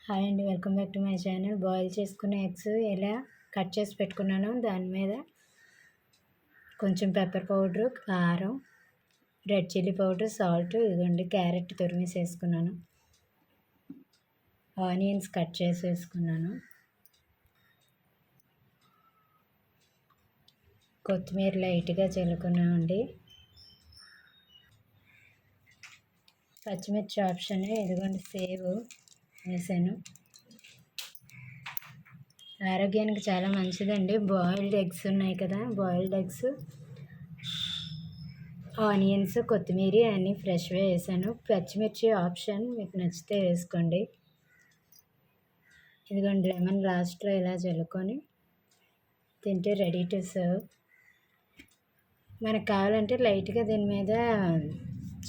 Hi అండి, welcome back to my channel. Boil చేసుకున్న eggs ఎలా కట్ చేసి పెట్టుకున్నాను. దాని మీద కొంచెం పెప్పర్ పౌడరు, కారం, రెడ్ చిల్లీ పౌడర్, సాల్ట్, ఇదిగోండి క్యారెట్ తురిమేసి వేసుకున్నాను. ఆనియన్స్ కట్ చేసి వేసుకున్నాను. కొత్తిమీర లైట్గా చల్లుకున్నామండి. పచ్చిమిర్చి ఆప్షన్, ఇదిగోండి సేవ్ వేసాను. ఆరోగ్యానికి చాలా మంచిదండి. బాయిల్డ్ ఎగ్స్ ఉన్నాయి కదా, బాయిల్డ్ ఎగ్స్, ఆనియన్స్, కొత్తిమీర అన్నీ ఫ్రెష్గా వేసాను. పచ్చిమిర్చి ఆప్షన్, మీకు నచ్చితే వేసుకోండి. ఇదిగోండి లెమన్ లాస్ట్లో ఇలా చల్లుకొని తింటే రెడీ టు సర్వ్. మనకు కావాలంటే లైట్గా దీని మీద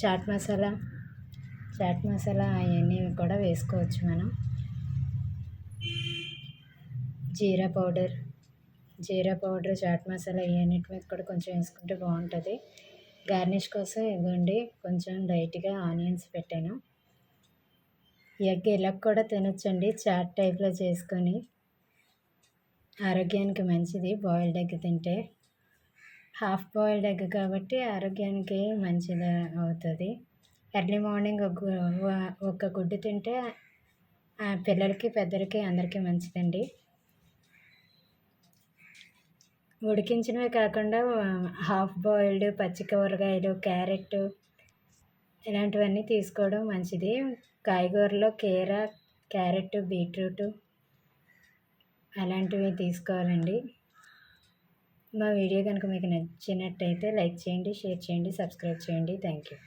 చాట్ మసాలా అవన్నీ కూడా వేసుకోవచ్చు. మనం జీరా పౌడర్, చాట్ మసాలా ఇవన్నిటి మీద కూడా కొంచెం వేసుకుంటే బాగుంటుంది. గార్నిష్ కోసం ఇవ్వండి కొంచెం లైట్గా ఆనియన్స్ పెట్టాను. ఎగ్ ఇలా కూడా తినొచ్చండి, చాట్ టైప్లో చేసుకొని. ఆరోగ్యానికి మంచిది బాయిల్డ్ ఎగ్ తింటే. హాఫ్ బాయిల్డ్ ఎగ్ కాబట్టి ఆరోగ్యానికి మంచిది అవుతుంది. ఎర్లీ మార్నింగ్ ఒక గుడ్డు తింటే పిల్లలకి, పెద్దలకి, అందరికీ మంచిదండి. ఉడికించినవే కాకుండా హాఫ్ బాయిల్డ్, పచ్చి కూరగాయలు, క్యారెట్ ఇలాంటివన్నీ తీసుకోవడం మంచిది. కాయగూరలో కీర, క్యారెట్, బీట్రూట్ అలాంటివి తీసుకోవాలండి. మా వీడియో కనుక మీకు నచ్చినట్టయితే లైక్ చేయండి, షేర్ చేయండి, సబ్స్క్రైబ్ చేయండి. Thank you.